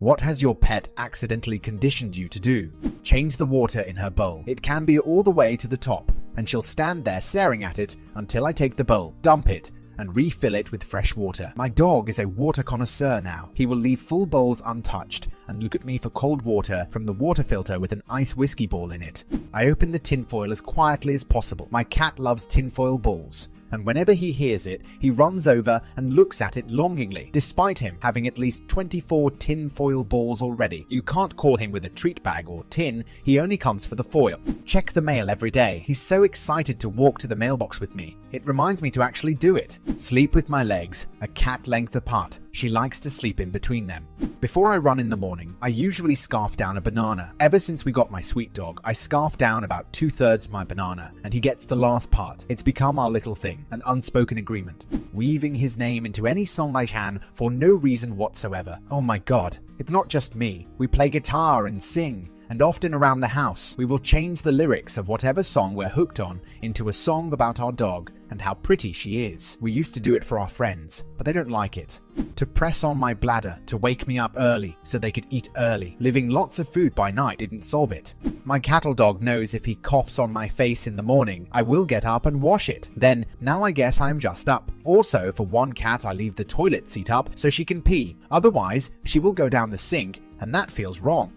What has your pet accidentally conditioned you to do? Change the water in her bowl. It can be all the way to the top, and she'll stand there staring at it until I take the bowl, dump it, and refill it with fresh water. My dog is a water connoisseur now. He will leave full bowls untouched and look at me for cold water from the water filter with an ice whiskey ball in it. I open the tinfoil as quietly as possible. My cat loves tinfoil balls, and whenever he hears it, he runs over and looks at it longingly, despite him having at least 24 tinfoil balls already. You can't call him with a treat bag or tin, he only comes for the foil. Check the mail every day. He's so excited to walk to the mailbox with me. It reminds me to actually do it. Sleep with my legs a cat length apart. She likes to sleep in between them. Before I run in the morning, I usually scarf down a banana. Ever since we got my sweet dog, I scarf down about 2/3 of my banana, and he gets the last part. It's become our little thing, an unspoken agreement. Weaving his name into any song I can for no reason whatsoever. Oh my god, it's not just me. We play guitar and sing, and often around the house, we will change the lyrics of whatever song we're hooked on into a song about our dog and how pretty she is. We used to do it for our friends, but they don't like it. To press on my bladder to wake me up early so they could eat early. Living lots of food by night didn't solve it. My cattle dog knows if he coughs on my face in the morning, I will get up and wash it. Then, now I guess I'm just up. Also, for one cat, I leave the toilet seat up so she can pee. Otherwise, she will go down the sink, and that feels wrong.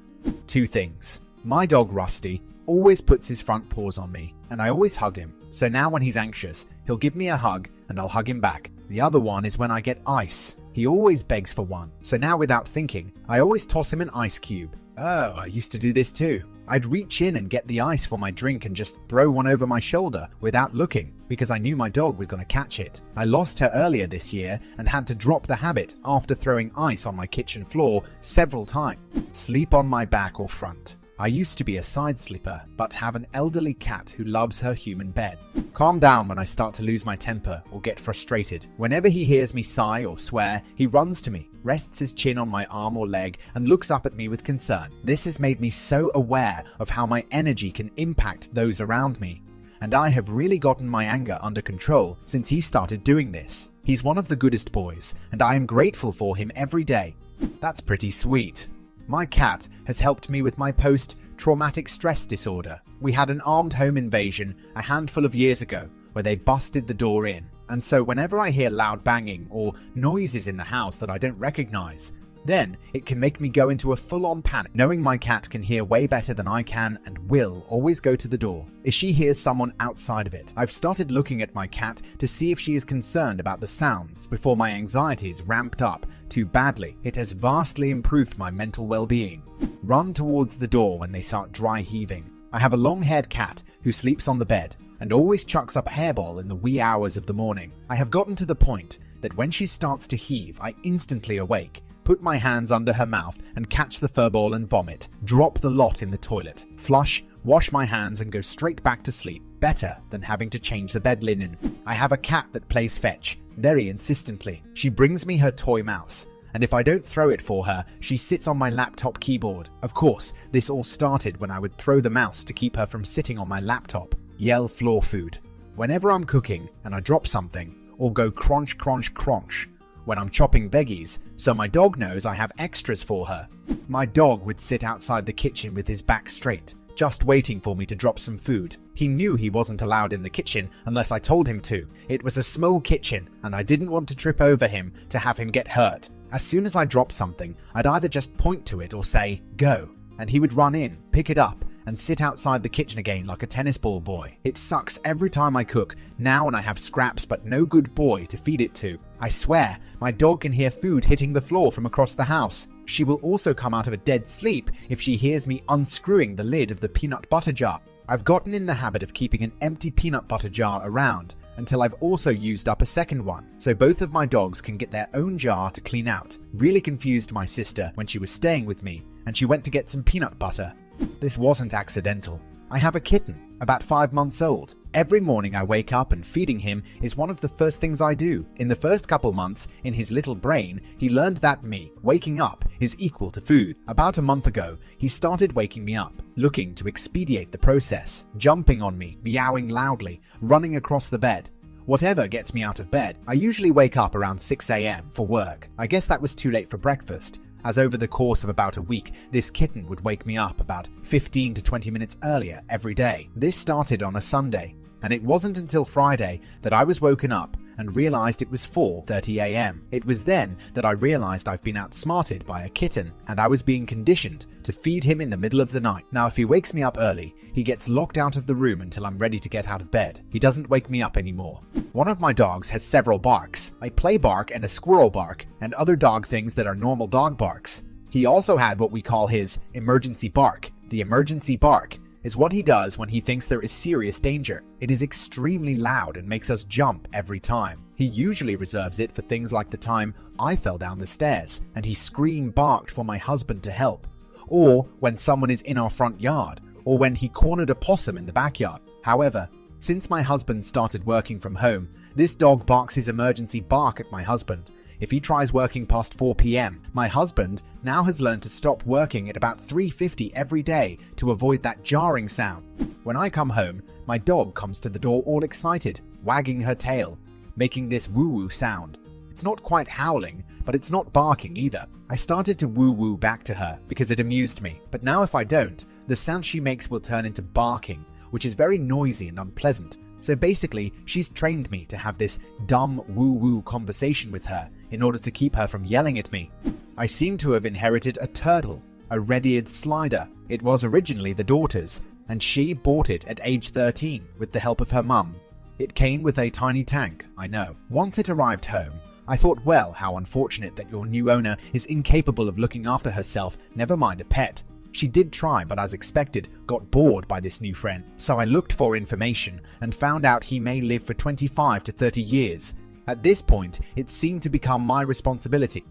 2 things. My dog Rusty always puts his front paws on me, and I always hug him. So now when he's anxious, he'll give me a hug, and I'll hug him back. The other one is when I get ice. He always begs for one. So now without thinking, I always toss him an ice cube. Oh, I used to do this too. I'd reach in and get the ice for my drink and just throw one over my shoulder without looking, because I knew my dog was going to catch it. I lost her earlier this year and had to drop the habit after throwing ice on my kitchen floor several times. Sleep on my back or front. I used to be a side sleeper, but have an elderly cat who loves her human bed. Calm down when I start to lose my temper or get frustrated. Whenever he hears me sigh or swear, he runs to me, rests his chin on my arm or leg, and looks up at me with concern. This has made me so aware of how my energy can impact those around me, and I have really gotten my anger under control since he started doing this. He's one of the goodest boys, and I am grateful for him every day. That's pretty sweet. My cat has helped me with my post-traumatic stress disorder. We had an armed home invasion a handful of years ago where they busted the door in, and so whenever I hear loud banging or noises in the house that I don't recognize, then it can make me go into a full-on panic. Knowing my cat can hear way better than I can and will always go to the door if she hears someone outside of it. I've started looking at my cat to see if she is concerned about the sounds before my anxieties ramped up too badly. It has vastly improved my mental well-being. Run towards the door when they start dry heaving. I have a long-haired cat who sleeps on the bed and always chucks up a hairball in the wee hours of the morning. I have gotten to the point that when she starts to heave, I instantly awake, put my hands under her mouth and catch the furball and vomit, drop the lot in the toilet, flush, wash my hands and go straight back to sleep. Better than having to change the bed linen. I have a cat that plays fetch, very insistently. She brings me her toy mouse, and if I don't throw it for her, she sits on my laptop keyboard. Of course, this all started when I would throw the mouse to keep her from sitting on my laptop. Yell floor food. Whenever I'm cooking and I drop something, or go crunch crunch crunch when I'm chopping veggies, so my dog knows I have extras for her. My dog would sit outside the kitchen with his back straight, just waiting for me to drop some food. He knew he wasn't allowed in the kitchen unless I told him to. It was a small kitchen, and I didn't want to trip over him to have him get hurt. As soon as I dropped something, I'd either just point to it or say, "Go," and he would run in, pick it up, and sit outside the kitchen again like a tennis ball boy. It sucks every time I cook, now and I have scraps but no good boy to feed it to. I swear, my dog can hear food hitting the floor from across the house. She will also come out of a dead sleep if she hears me unscrewing the lid of the peanut butter jar. I've gotten in the habit of keeping an empty peanut butter jar around until I've also used up a second one, so both of my dogs can get their own jar to clean out. Really confused my sister when she was staying with me and she went to get some peanut butter. This wasn't accidental. I have a kitten, about 5 months old. Every morning I wake up and feeding him is one of the first things I do. In the first couple months, in his little brain, he learned that waking up is equal to food. About a month ago, he started waking me up, looking to expedite the process, jumping on me, meowing loudly, running across the bed. Whatever gets me out of bed. I usually wake up around 6 a.m. for work. I guess that was too late for breakfast. as over the course of about a week, this kitten would wake me up about 15 to 20 minutes earlier every day. This started on a Sunday, and it wasn't until Friday that I was woken up and realized it was 4:30 a.m. It was then that I realized I've been outsmarted by a kitten, and I was being conditioned to feed him in the middle of the night. Now, if he wakes me up early, he gets locked out of the room until I'm ready to get out of bed. He doesn't wake me up anymore. One of my dogs has several barks, a play bark and a squirrel bark, and other dog things that are normal dog barks. He also had what we call his emergency bark. The emergency bark is what he does when he thinks there is serious danger. It is extremely loud and makes us jump every time. He usually reserves it for things like the time I fell down the stairs and he barked for my husband to help, or when someone is in our front yard, or when he cornered a possum in the backyard. However, since my husband started working from home, this dog barks his emergency bark at my husband. If he tries working past 4 p.m., my husband now has learned to stop working at about 3:50 every day to avoid that jarring sound. When I come home, my dog comes to the door all excited, wagging her tail, making this woo-woo sound. It's not quite howling, but it's not barking either. I started to woo-woo back to her because it amused me, but now if I don't, the sound she makes will turn into barking, which is very noisy and unpleasant. So basically, she's trained me to have this dumb woo-woo conversation with her in order to keep her from yelling at me. I seem to have inherited a turtle, a red-eared slider. It was originally the daughter's, and she bought it at age 13 with the help of her mum. It came with a tiny tank, I know. Once it arrived home, I thought, well, how unfortunate that your new owner is incapable of looking after herself, never mind a pet. She did try, but as expected, got bored by this new friend. So I looked for information and found out he may live for 25 to 30 years. At this point, it seemed to become my responsibility.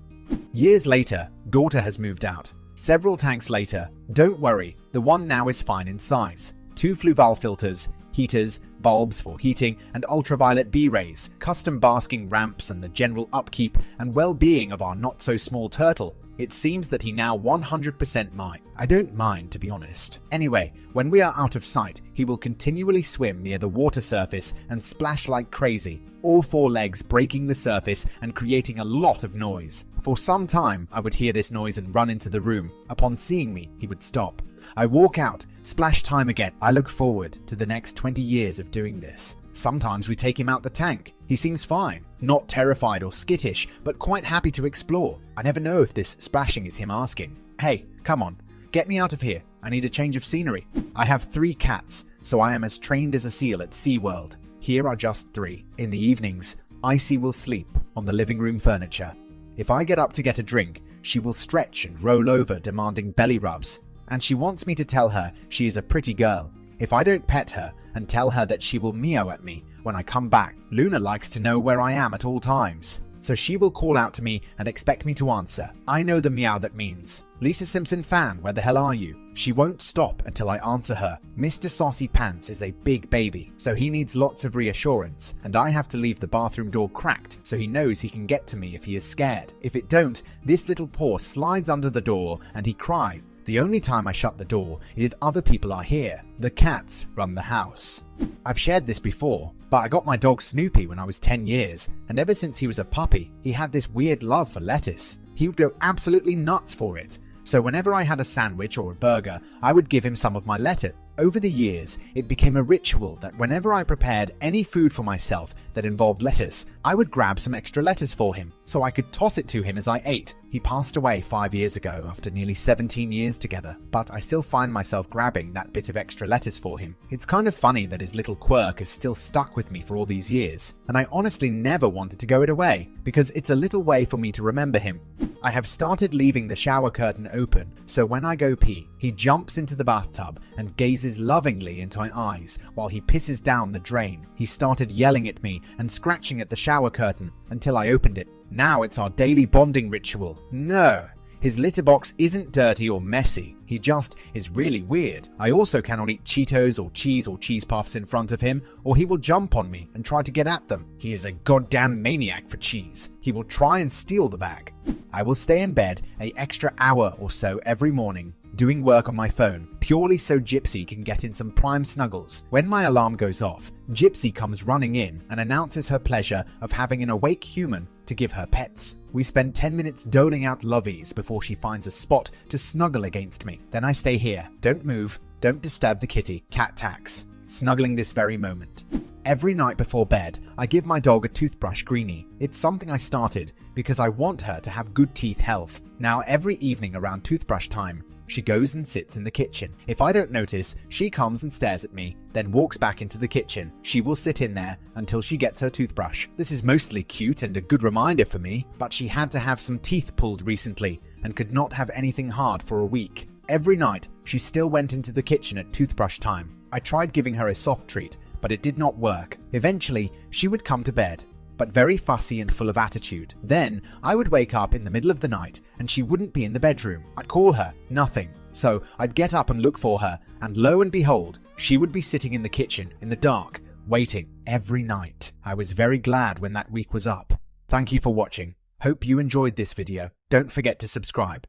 Years later, daughter has moved out. Several tanks later, don't worry, the one now is fine in size. 2 fluval filters, heaters, bulbs for heating and ultraviolet B-rays, custom basking ramps, and the general upkeep and well-being of our not-so-small turtle. It seems that he now 100% mine. I don't mind, to be honest. Anyway, when we are out of sight, he will continually swim near the water surface and splash like crazy, all 4 legs breaking the surface and creating a lot of noise. For some time, I would hear this noise and run into the room. Upon seeing me, he would stop. I walk out, splash time again. I look forward to the next 20 years of doing this. Sometimes we take him out the tank. He seems fine, not terrified or skittish, but quite happy to explore. I never know if this splashing is him asking, "Hey, come on, get me out of here. I need a change of scenery." I have 3 cats, so I am as trained as a seal at SeaWorld. Here are just 3. In the evenings, Icy will sleep on the living room furniture. If I get up to get a drink, she will stretch and roll over, demanding belly rubs. And she wants me to tell her she is a pretty girl. If I don't pet her and tell her that she will meow at me when I come back. Luna likes to know where I am at all times, so she will call out to me and expect me to answer. I know the meow that means, "Lisa Simpson fan, where the hell are you?" She won't stop until I answer her. Mr. Saucy Pants is a big baby, so he needs lots of reassurance, and I have to leave the bathroom door cracked so he knows he can get to me if he is scared. If it don't, this little paw slides under the door and he cries. The only time I shut the door is if other people are here. The cats run the house. I've shared this before, but I got my dog Snoopy when I was 10 years, and ever since he was a puppy, he had this weird love for lettuce. He would go absolutely nuts for it. So whenever I had a sandwich or a burger, I would give him some of my lettuce. Over the years, it became a ritual that whenever I prepared any food for myself that involved lettuce, I would grab some extra lettuce for him, so I could toss it to him as I ate. He passed away 5 years ago after nearly 17 years together, but I still find myself grabbing that bit of extra lettuce for him. It's kind of funny that his little quirk is still stuck with me for all these years, and I honestly never wanted to go it away, because it's a little way for me to remember him. I have started leaving the shower curtain open, so when I go pee, he jumps into the bathtub and gazes lovingly into my eyes while he pisses down the drain. He started yelling at me and scratching at the shower curtain until I opened it. Now it's our daily bonding ritual. No, his litter box isn't dirty or messy. He just is really weird. I also cannot eat Cheetos or cheese puffs in front of him, or he will jump on me and try to get at them. He is a goddamn maniac for cheese. He will try and steal the bag. I will stay in bed an extra hour or so every morning, doing work on my phone, purely so Gypsy can get in some prime snuggles. When my alarm goes off, Gypsy comes running in and announces her pleasure of having an awake human to give her pets. We spend 10 minutes doling out lovies before she finds a spot to snuggle against me. Then I stay here. Don't move. Don't disturb the kitty. Cat tax. Snuggling this very moment. Every night before bed, I give my dog a toothbrush greenie. It's something I started because I want her to have good teeth health. Now every evening around toothbrush time, she goes and sits in the kitchen. If I don't notice, she comes and stares at me, then walks back into the kitchen. She will sit in there until she gets her toothbrush. This is mostly cute and a good reminder for me, but she had to have some teeth pulled recently and could not have anything hard for a week. Every night, she still went into the kitchen at toothbrush time. I tried giving her a soft treat, but it did not work. Eventually, she would come to bed, but very fussy and full of attitude. Then, I would wake up in the middle of the night and she wouldn't be in the bedroom. I'd call her, nothing. So I'd get up and look for her, and lo and behold, she would be sitting in the kitchen in the dark, waiting every night. I was very glad when that week was up. Thank you for watching. Hope you enjoyed this video. Don't forget to subscribe.